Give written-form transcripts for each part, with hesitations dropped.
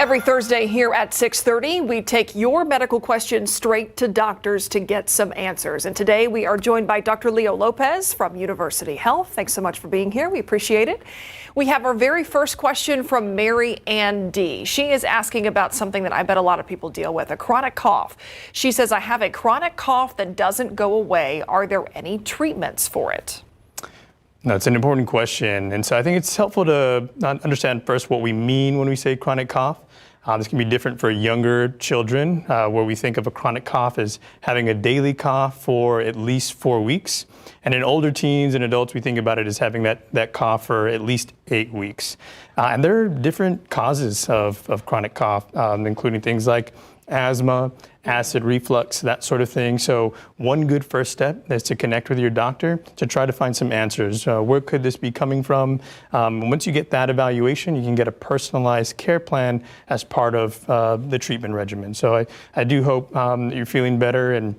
Every Thursday here at 6:30, we take your medical questions straight to doctors to get some answers. And today we are joined by Dr. Leo Lopez from University Health. Thanks so much for being here. We appreciate it. We have our very first question from Mary Ann D. She is asking about something that I bet a lot of people deal with, a chronic cough. She says, I have a chronic cough that doesn't go away. Are there any treatments for it? That's an important question. And so I think it's helpful to understand first what we mean when we say chronic cough. This can be different for younger children, where we think of a chronic cough as having a daily cough for at least 4 weeks. And in older teens and adults, we think about it as having that cough for at least 8 weeks. And there are different causes of chronic cough, including things like asthma, acid reflux, that sort of thing. So one good first step is to connect with your doctor to try to find some answers. Where could this be coming from? Once you get that evaluation, you can get a personalized care plan as part of the treatment regimen. So I do hope you're feeling better, and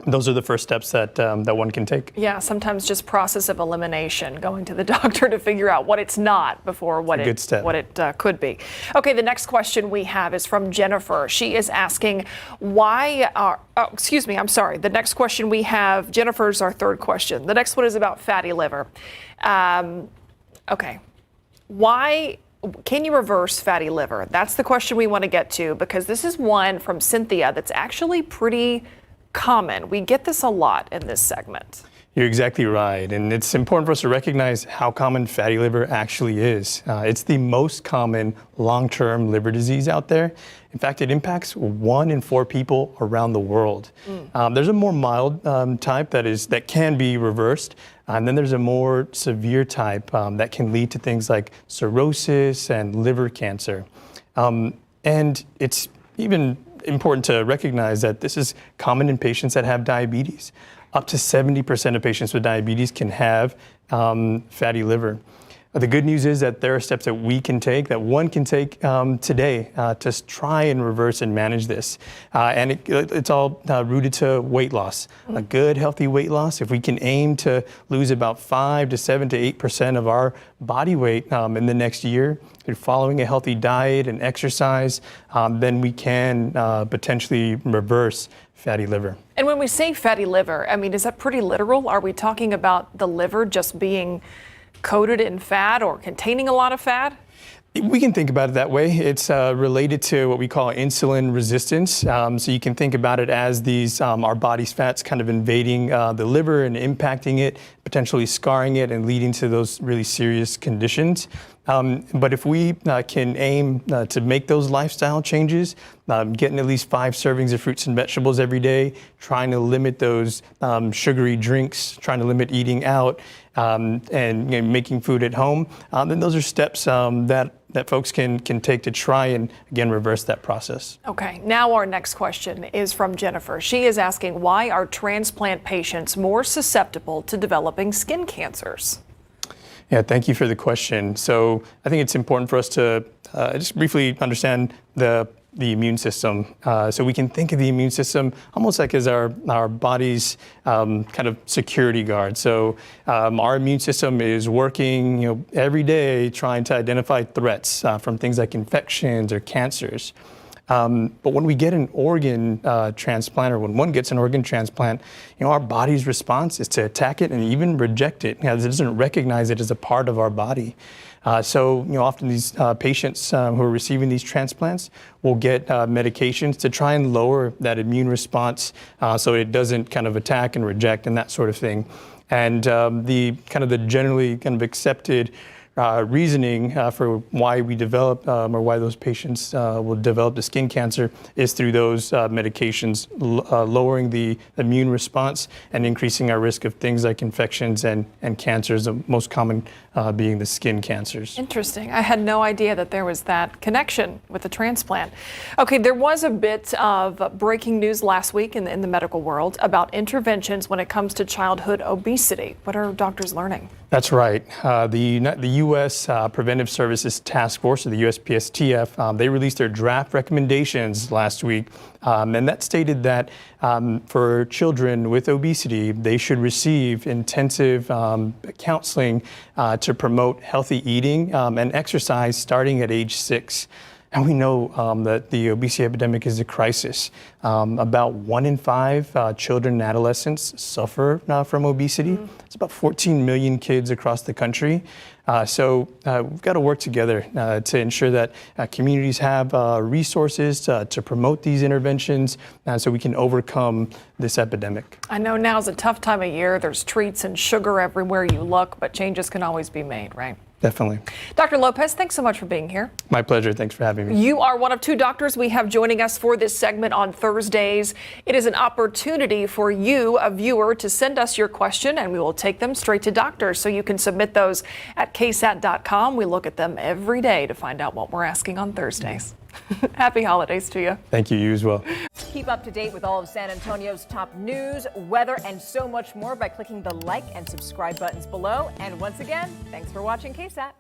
those are the first steps that one can take. Yeah, sometimes just process of elimination, going to the doctor to figure out what it's not before what it could be. Okay, the next question we have is from Jennifer. She is asking the next question we have, Jennifer's our third question. The next one is about fatty liver. Okay, why can you reverse fatty liver? That's the question we want to get to, because this is one from Cynthia that's actually pretty common. We get this a lot in this segment. You're exactly right. And it's important for us to recognize how common fatty liver actually is. It's the most common long-term liver disease out there. In fact, it impacts 1 in 4 people around the world. There's a more mild type that can be reversed. And then there's a more severe type that can lead to things like cirrhosis and liver cancer. And it's even important to recognize that this is common in patients that have diabetes. Up to 70% of patients with diabetes can have fatty liver. The good news is that there are steps that we can take, that one can take today to try and reverse and manage this. And it's all rooted to weight loss. A good, healthy weight loss, if we can aim to lose about 5 to 7 to 8% of our body weight in the next year, if following a healthy diet and exercise, then we can potentially reverse fatty liver. And when we say fatty liver, I mean, is that pretty literal? Are we talking about the liver just being coated in fat or containing a lot of fat? We can think about it that way. It's related to what we call insulin resistance. So you can think about it as these our body's fats kind of invading the liver and impacting it, potentially scarring it and leading to those really serious conditions. But if we can aim to make those lifestyle changes, getting at least 5 servings of fruits and vegetables every day, trying to limit those sugary drinks, trying to limit eating out, and making food at home, then those are steps that folks can take to try and, again, reverse that process. Okay, now our next question is from Jennifer. She is asking, why are transplant patients more susceptible to developing skin cancers? Yeah, thank you for the question. So I think it's important for us to just briefly understand the immune system. So we can think of the immune system almost like as our body's kind of security guard. So our immune system is working every day trying to identify threats from things like infections or cancers. But when we get an organ transplant, or when one gets an organ transplant, our body's response is to attack it and even reject it, as it doesn't recognize it as a part of our body. So often these patients who are receiving these transplants will get medications to try and lower that immune response so it doesn't kind of attack and reject and that sort of thing. And the generally kind of accepted reasoning for why we develop or why those patients will develop the skin cancer is through those medications lowering the immune response and increasing our risk of things like infections and cancers, the most common being the skin cancers. Interesting. I had no idea that there was that connection with the transplant. Okay, there was a bit of breaking news last week in the medical world about interventions when it comes to childhood obesity. What are doctors learning? That's right. The U.S. Preventive Services Task Force, or the USPSTF, they released their draft recommendations last week, and that stated that for children with obesity, they should receive intensive counseling to promote healthy eating and exercise starting at age 6. And we know that the obesity epidemic is a crisis. About 1 in 5 children and adolescents suffer from obesity. It's about 14 million kids across the country. So we've got to work together to ensure that communities have resources to promote these interventions so we can overcome this epidemic. I know now's a tough time of year. There's treats and sugar everywhere you look, but changes can always be made, right? Definitely. Dr. Lopez, thanks so much for being here. My pleasure. Thanks for having me. You are one of 2 doctors we have joining us for this segment on Thursdays. It is an opportunity for you, a viewer, to send us your question, and we will take them straight to doctors. So you can submit those at ksat.com. We look at them every day to find out what we're asking on Thursdays. Happy holidays to you. Thank you. You as well. Keep up to date with all of San Antonio's top news, weather, and so much more by clicking the like and subscribe buttons below. And once again, thanks for watching KSAT.